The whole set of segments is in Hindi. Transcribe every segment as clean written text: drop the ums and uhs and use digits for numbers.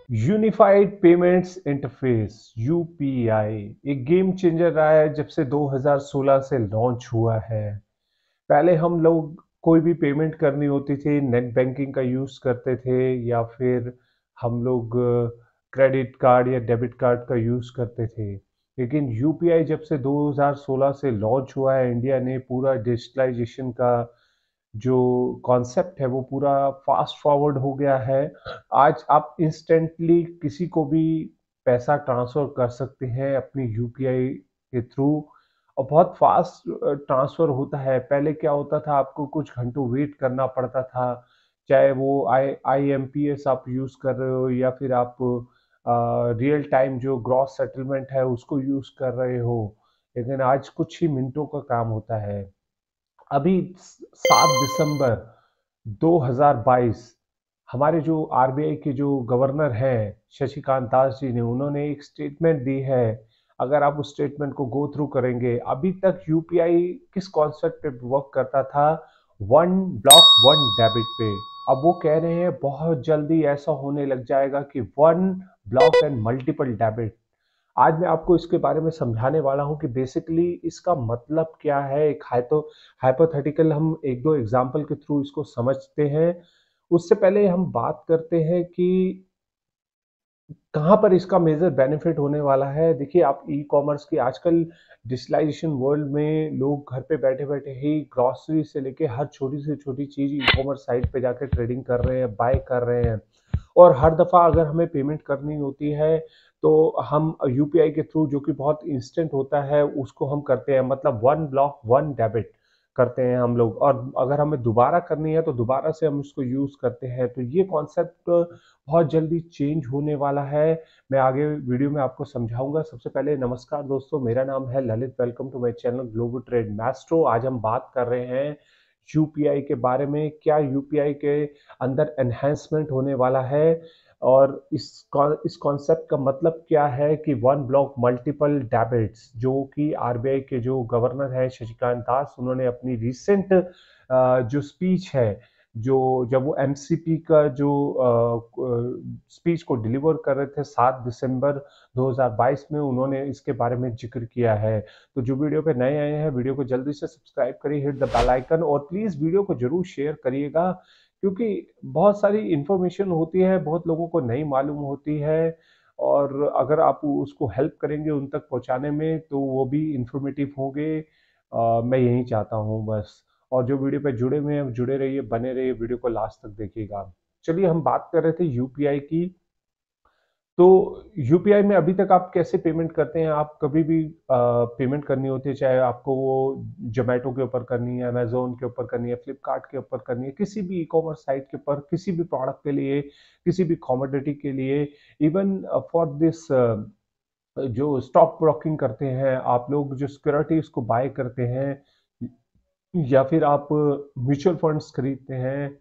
यूनिफाइड पेमेंट्स इंटरफेस यूपीआई एक गेम चेंजर रहा है जब से 2016 से लॉन्च हुआ है। पहले हम लोग कोई भी पेमेंट करनी होती थी नेट बैंकिंग का यूज़ करते थे या फिर हम लोग क्रेडिट कार्ड या डेबिट कार्ड का यूज़ करते थे। लेकिन यूपीआई जब से 2016 से लॉन्च हुआ है, इंडिया ने पूरा डिजिटलाइजेशन का जो कॉन्सेप्ट है वो पूरा फास्ट फॉरवर्ड हो गया है। आज आप इंस्टेंटली किसी को भी पैसा ट्रांसफर कर सकते हैं अपनी यूपीआई के थ्रू, और बहुत फास्ट ट्रांसफर होता है। पहले क्या होता था, आपको कुछ घंटों वेट करना पड़ता था, चाहे वो आईएमपीएस आप यूज़ कर रहे हो या फिर आप रियल टाइम जो ग्रॉस सेटलमेंट है उसको यूज़ कर रहे हो। लेकिन आज कुछ ही मिनटों का काम होता है। अभी 7 दिसंबर 2022 हमारे जो आरबीआई के जो गवर्नर हैं शशिकांत दास जी ने, उन्होंने एक स्टेटमेंट दी है। अगर आप उस स्टेटमेंट को गो थ्रू करेंगे, अभी तक यूपीआई किस कॉन्सेप्ट पे वर्क करता था? वन ब्लॉक वन डेबिट पे। अब वो कह रहे हैं बहुत जल्दी ऐसा होने लग जाएगा कि one block and multiple debit. आज मैं आपको इसके बारे में समझाने वाला हूँ कि बेसिकली इसका मतलब क्या है। एक हाइपोथेटिकल हम एक दो एग्जांपल के थ्रू इसको समझते हैं। उससे पहले हम बात करते हैं कि कहाँ पर इसका मेजर बेनिफिट होने वाला है। देखिए, आप ई कॉमर्स की आजकल डिजिटलाइजेशन वर्ल्ड में लोग घर पे बैठे बैठे ही ग्रॉसरी से लेके हर छोटी से छोटी चीज ई कॉमर्स साइट पे जाकर ट्रेडिंग कर रहे हैं, बाय कर रहे हैं। और हर दफ़ा अगर हमें पेमेंट करनी होती है तो हम यूपीआई के थ्रू, जो कि बहुत इंस्टेंट होता है, उसको हम करते हैं। मतलब वन ब्लॉक वन डेबिट करते हैं हम लोग, और अगर हमें दोबारा करनी है तो दोबारा से हम उसको यूज़ करते हैं। तो ये कॉन्सेप्ट बहुत जल्दी चेंज होने वाला है। मैं आगे वीडियो में आपको समझाऊंगा। सबसे पहले नमस्कार दोस्तों, मेरा नाम है Lalit. Welcome to my channel global trade maestro. आज हम बात कर रहे हैं यूपीआई के बारे में। क्या यूपीआई के अंदर एनहेंसमेंट होने वाला है, और इस कॉन्सेप्ट का मतलब क्या है कि वन ब्लॉक मल्टीपल डेबिट्स, जो कि आरबीआई के जो गवर्नर हैं शशिकांत दास, उन्होंने अपनी रिसेंट जो स्पीच है, जो जब वो एमसीपी का जो स्पीच को डिलीवर कर रहे थे 7 दिसंबर 2022 में, उन्होंने इसके बारे में जिक्र किया है। तो जो वीडियो पे नए आए हैं, वीडियो को जल्दी से सब्सक्राइब करिए, हिट द बेल आइकन, और प्लीज़ वीडियो को जरूर शेयर करिएगा, क्योंकि बहुत सारी इंफॉर्मेशन होती है, बहुत लोगों को नहीं मालूम होती है। और अगर आप उसको हेल्प करेंगे उन तक पहुंचाने में, तो वो भी इंफॉर्मेटिव होंगे। मैं यही चाहता हूँ बस। और जो वीडियो पे जुड़े हुए हैं जुड़े रहिए, बने रहिए, वीडियो को लास्ट तक देखिएगा। चलिए, हम बात कर रहे थे यूपीआई की। तो यूपीआई में अभी तक आप कैसे पेमेंट करते हैं? आप कभी भी पेमेंट करनी होती है, चाहे आपको वो जोमेटो के ऊपर करनी है, अमेजोन के ऊपर करनी है, फ्लिपकार्ट के ऊपर करनी है, किसी भी ई कॉमर्स साइट के ऊपर, किसी भी प्रोडक्ट के लिए, किसी भी कमोडिटी के लिए, इवन फॉर दिस जो स्टॉक ब्रोकिंग करते हैं आप लोग, जो सिक्योरिटीज को बाय करते हैं, या फिर आप म्यूचुअल फंड्स खरीदते हैं,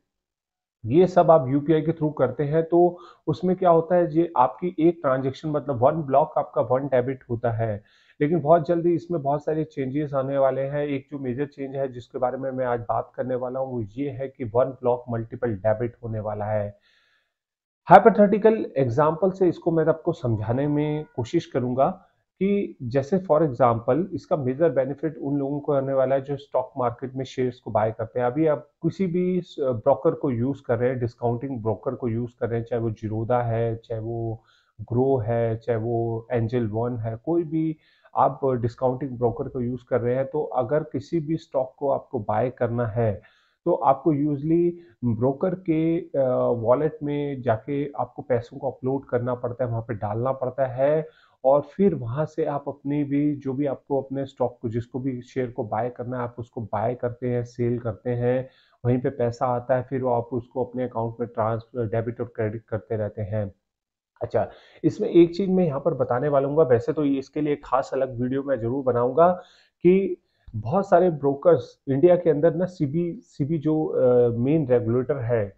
ये सब आप यूपीआई के थ्रू करते हैं। तो उसमें क्या होता है, ये आपकी एक ट्रांजैक्शन, मतलब वन ब्लॉक आपका वन डेबिट होता है। लेकिन बहुत जल्दी इसमें बहुत सारे चेंजेस आने वाले हैं। एक जो मेजर चेंज है जिसके बारे में मैं आज बात करने वाला हूँ, वो ये है कि वन ब्लॉक मल्टीपल डेबिट होने वाला है। हाइपोथेटिकल एग्जांपल से इसको मैं आपको समझाने में कोशिश करूंगा कि जैसे फॉर एग्जांपल इसका मेजर बेनिफिट उन लोगों को होने वाला है जो स्टॉक मार्केट में शेयर्स को बाय करते हैं। अभी आप किसी भी ब्रोकर को यूज कर रहे हैं, डिस्काउंटिंग ब्रोकर को यूज कर रहे हैं, चाहे वो जीरोधा है, चाहे वो ग्रो है, चाहे वो एंजल वन है, कोई भी आप डिस्काउंटिंग ब्रोकर को यूज कर रहे हैं, तो अगर किसी भी स्टॉक को आपको बाय करना है, तो आपको यूजली ब्रोकर के वॉलेट में जाके आपको पैसों को अपलोड करना पड़ता है, वहाँ पे डालना पड़ता है। और फिर वहाँ से आप अपनी भी, जो भी आपको अपने स्टॉक को, जिसको भी शेयर को बाय करना है, आप उसको बाय करते हैं, सेल करते हैं। वहीं पे पैसा आता है, फिर वो आप उसको अपने अकाउंट में ट्रांसफर, डेबिट और क्रेडिट करते रहते हैं। अच्छा, इसमें एक चीज़ मैं यहाँ पर बताने वाला हूँ, वैसे तो इसके लिए एक खास अलग वीडियो मैं ज़रूर बनाऊँगा, कि बहुत सारे ब्रोकर्स इंडिया के अंदर ना, सीबी सीबी जो मेन रेगुलेटर है,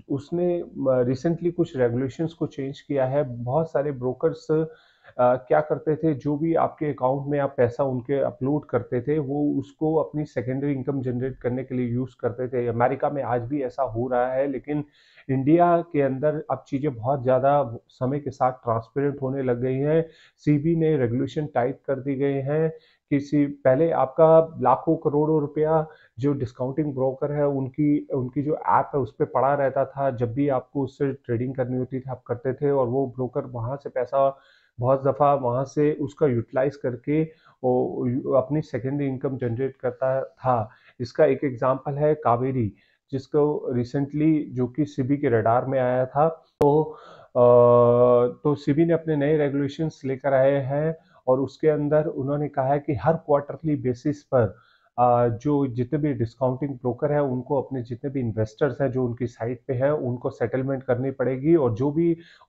उसने रिसेंटली कुछ रेगुलेशंस को चेंज किया है। बहुत सारे ब्रोकर्स क्या करते थे, जो भी आपके अकाउंट में आप पैसा उनके अपलोड करते थे, वो उसको अपनी सेकेंडरी इनकम जनरेट करने के लिए यूज़ करते थे। अमेरिका में आज भी ऐसा हो रहा है, लेकिन इंडिया के अंदर अब चीज़ें बहुत ज़्यादा समय के साथ ट्रांसपेरेंट होने लग गई हैं। सीबी ने रेगुलेशन टाइट कर दी गए हैं। किसी पहले आपका लाखों करोड़ों रुपया जो डिस्काउंटिंग ब्रोकर है उनकी उनकी जो ऐप है उस पे पड़ा रहता था। जब भी आपको उससे ट्रेडिंग करनी होती थी आप करते थे, और वो ब्रोकर वहाँ से पैसा बहुत दफ़ा वहाँ से उसका यूटिलाइज करके वो अपनी सेकेंडरी इनकम जनरेट करता था। इसका एक एग्जांपल है कावेरी, जिसको रिसेंटली जो कि सिबी के रडार में आया था। तो सिबी ने अपने नए रेगुलेशंस लेकर आए हैं, और उसके अंदर उन्होंने कहा है कि हर क्वार्टरली बेसिस पर जो जितने भी डिस्काउंटिंग ब्रोकर है उनको अपने जितने भी इन्वेस्टर्स हैं जो उनकी साइट पे है उनको सेटलमेंट करनी पड़ेगी, और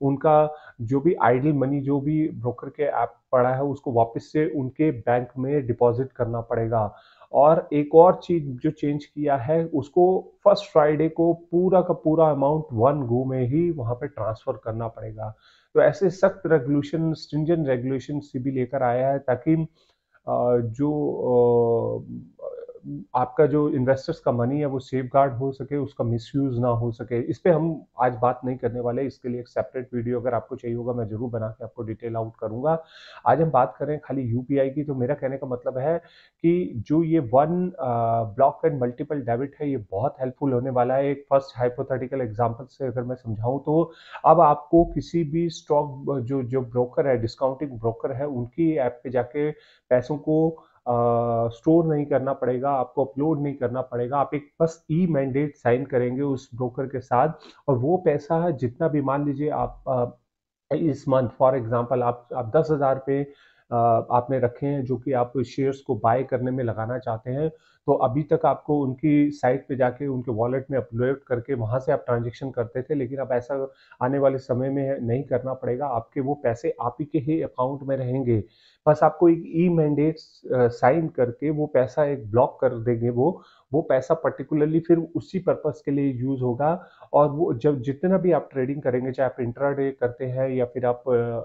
उनका जो भी आइडल मनी जो भी ब्रोकर के ऐप पड़ा है उसको वापस से उनके बैंक में डिपॉजिट करना पड़ेगा। और एक और चीज जो चेंज किया है, उसको फर्स्ट फ्राइडे को पूरा का पूरा अमाउंट वन गो में ही वहां पे ट्रांसफर करना पड़ेगा। तो ऐसे सख्त रेगुलेशन, स्ट्रिंजेंट रेगुलेशन सीबी लेकर आया है, ताकि जो आपका जो इन्वेस्टर्स का मनी है वो सेफ गार्ड हो सके, उसका मिसयूज ना हो सके। इस पे हम आज बात नहीं करने वाले, इसके लिए एक सेपरेट वीडियो अगर आपको चाहिए होगा मैं जरूर बना के आपको डिटेल आउट करूंगा। आज हम बात करें खाली यूपीआई की। तो मेरा कहने का मतलब है कि जो ये one block and multiple debit है ये बहुत हेल्पफुल होने वाला है। एक फर्स्ट हाइपोथेटिकल एग्जांपल से अगर मैं समझाऊं तो अब आपको किसी भी स्टॉक जो जो ब्रोकर है, डिस्काउंटिंग ब्रोकर है, उनकी ऐप पे जाके पैसों को स्टोर नहीं करना पड़ेगा, आपको अपलोड नहीं करना पड़ेगा। आप एक बस ई मैंडेट साइन करेंगे उस ब्रोकर के साथ, और वो पैसा जितना भी, मान लीजिए आप इस मंथ फॉर एग्जांपल आप 10,000 पे आपने रखे हैं जो कि आप शेयर्स को बाय करने में लगाना चाहते हैं, तो अभी तक आपको उनकी साइट पे जाके उनके वॉलेट में अपलोड करके वहां से आप ट्रांजेक्शन करते थे, लेकिन अब ऐसा आने वाले समय में नहीं करना पड़ेगा। आपके वो पैसे आप ही के ही अकाउंट में रहेंगे। बस आपको एक ई मैंडेट साइन करके वो पैसा एक ब्लॉक कर देंगे, वो पैसा पर्टिकुलरली फिर उसी पर्पस के लिए यूज होगा। और वो जब जितना भी आप ट्रेडिंग करेंगे, चाहे आप इंट्राडे करते हैं या फिर आप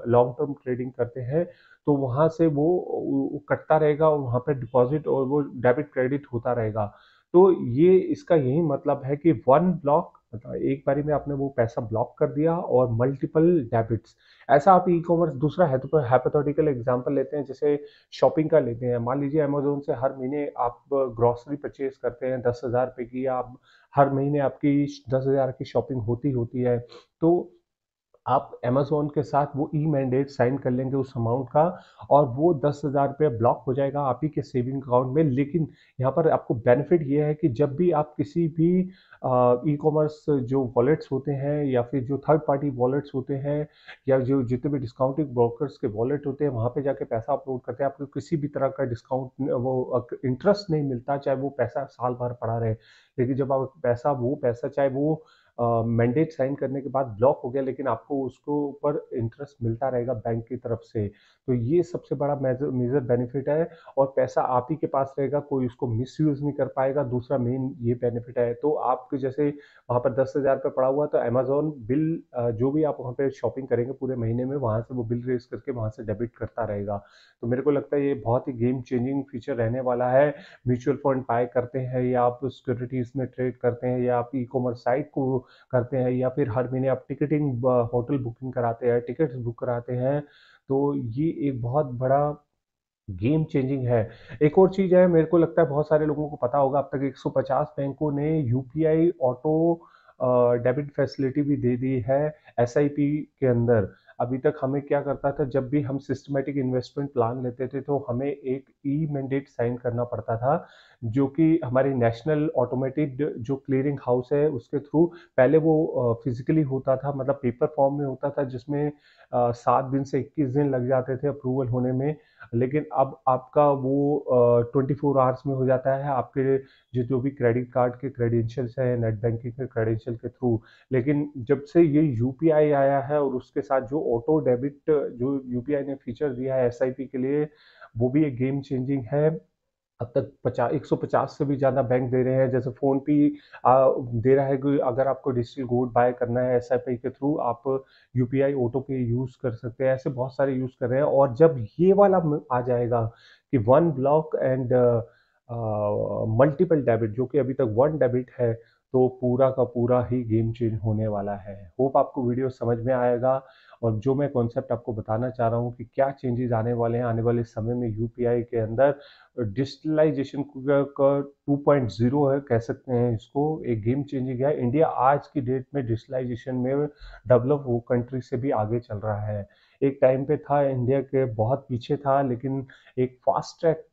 लॉन्ग टर्म ट्रेडिंग करते हैं, तो वहां से वो कटता रहेगा, और वहां पे डिपॉजिट और वो डेबिट क्रेडिट होता रहेगा। तो ये इसका यही मतलब है कि वन ब्लॉक, मतलब एक बारी में आपने वो पैसा ब्लॉक कर दिया, और मल्टीपल डेबिट्स। ऐसा आप ई कॉमर्स, दूसरा हाइपोथेटिकल एग्जांपल लेते हैं, जैसे शॉपिंग का लेते हैं। मान लीजिए अमेजोन से हर महीने आप ग्रॉसरी परचेज करते हैं 10,000 रुपए की, या आप हर महीने आपकी 10,000 की शॉपिंग होती होती है। तो आप अमेज़न के साथ वो ई मैंडेट साइन कर लेंगे उस अमाउंट का, और वो 10,000 रुपये ब्लॉक हो जाएगा आप ही के सेविंग अकाउंट में। लेकिन यहाँ पर आपको बेनिफिट ये है कि जब भी आप किसी भी ई कॉमर्स जो वॉलेट्स होते हैं, या फिर जो थर्ड पार्टी वॉलेट्स होते हैं, या जो जितने भी डिस्काउंटिंग ब्रोकर्स के वॉलेट होते हैं, वहाँ पे जाके पैसा अपलोड करते हैं, आपको किसी भी तरह का डिस्काउंट वो इंटरेस्ट नहीं मिलता, चाहे वो पैसा साल भर पड़ा रहे। लेकिन जब आप वो पैसा चाहे वो मैंडेट साइन करने के बाद ब्लॉक हो गया, लेकिन आपको उसको ऊपर इंटरेस्ट मिलता रहेगा बैंक की तरफ से। तो ये सबसे बड़ा मेजर मेजर बेनिफिट है, और पैसा आप ही के पास रहेगा, कोई उसको मिसयूज नहीं कर पाएगा। दूसरा मेन ये बेनिफिट है। तो आपके जैसे वहाँ पर 10,000 रुपये पड़ा हुआ, तो अमेजोन बिल जो भी आप वहाँ पे शॉपिंग करेंगे पूरे महीने में, वहाँ से वो बिल रेज करके वहाँ से डेबिट करता रहेगा। तो मेरे को लगता है ये बहुत ही गेम चेंजिंग फीचर रहने वाला है। म्यूचुअल फंड बाय करते हैं, या आप सिक्योरिटीज में ट्रेड करते हैं, या आप ई कॉमर्स साइट को करते हैं, या फिर हर महीने आप टिकटिंग होटल बुकिंग कराते हैं, टिकट्स बुक कराते हैं, तो ये एक बहुत बड़ा गेम चेंजिंग है। एक और चीज है, मेरे को लगता है बहुत सारे लोगों को पता होगा, अब तक 150 बैंकों ने यूपीआई ऑटो डेबिट फैसिलिटी भी दे दी है एसआईपी के अंदर। अभी तक हमें क्या करता था, जब भी हम सिस्टमेटिक इन्वेस्टमेंट प्लान लेते थे तो हमें एक ई मैंडेट साइन करना पड़ता था, जो कि हमारी नेशनल ऑटोमेटेड जो क्लियरिंग हाउस है उसके थ्रू। पहले वो फिजिकली होता था, मतलब पेपर फॉर्म में होता था, जिसमें 7 दिन से 21 दिन लग जाते थे अप्रूवल होने में। लेकिन अब आपका वो 24 आवर्स में हो जाता है, आपके जो भी क्रेडिट कार्ड के क्रेडेंशियल्स हैं, नेट बैंकिंग के क्रेडेंशियल के थ्रू। लेकिन जब से ये यूपीआई आया है, और उसके साथ जो ऑटो डेबिट जो यूपीआई ने फीचर दिया है एसआईपी के लिए, वो भी एक गेम चेंजिंग है। अब तक 150 से भी ज़्यादा बैंक दे रहे हैं। जैसे फ़ोन पे दे रहा है कि अगर आपको डिजिटल गोल्ड बाय करना है एसआईपी के थ्रू, आप यूपीआई ऑटो पे यूज़ कर सकते हैं। ऐसे बहुत सारे यूज़ कर रहे हैं, और जब ये वाला आ जाएगा कि one block and multiple debit, जो कि अभी तक वन डेबिट है, तो पूरा का पूरा ही गेम चेंज होने वाला है। होप आपको वीडियो समझ में आएगा, और जो मैं कॉन्सेप्ट आपको बताना चाह रहा हूँ कि क्या चेंजेस आने वाले हैं आने वाले समय में यूपीआई के अंदर। डिजिटलाइजेशन का 2.0 है, कह सकते हैं इसको, एक गेम चेंजिंग है। इंडिया आज की डेट में डिजिटलाइजेशन में डेवलप वो कंट्री से भी आगे चल रहा है। एक टाइम पे था इंडिया के बहुत पीछे था, लेकिन एक फास्ट ट्रैक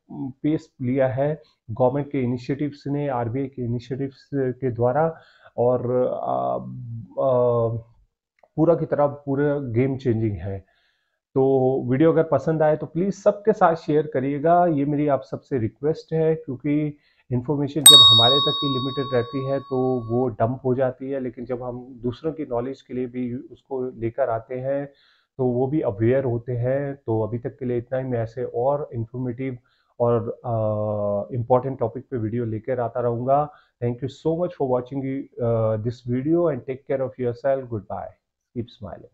पेस लिया है गवर्नमेंट के इनिशिएटिव्स ने, आरबीआई के इनिशिएटिव्स के द्वारा। और पूरा की तरह पूरा गेम चेंजिंग है। तो वीडियो अगर पसंद आए तो प्लीज़ सबके साथ शेयर करिएगा, ये मेरी आप सबसे रिक्वेस्ट है, क्योंकि इन्फॉर्मेशन जब हमारे तक ही लिमिटेड रहती है तो वो डंप हो जाती है, लेकिन जब हम दूसरों की नॉलेज के लिए भी उसको लेकर आते हैं तो वो भी अवेयर होते हैं। तो अभी तक के लिए इतना ही। मैं ऐसे और इन्फॉर्मेटिव और इम्पॉर्टेंट टॉपिक पे वीडियो लेकर आता रहूँगा। Thank you so much for watching this video, and take care of yourself. Goodbye, keep smiling.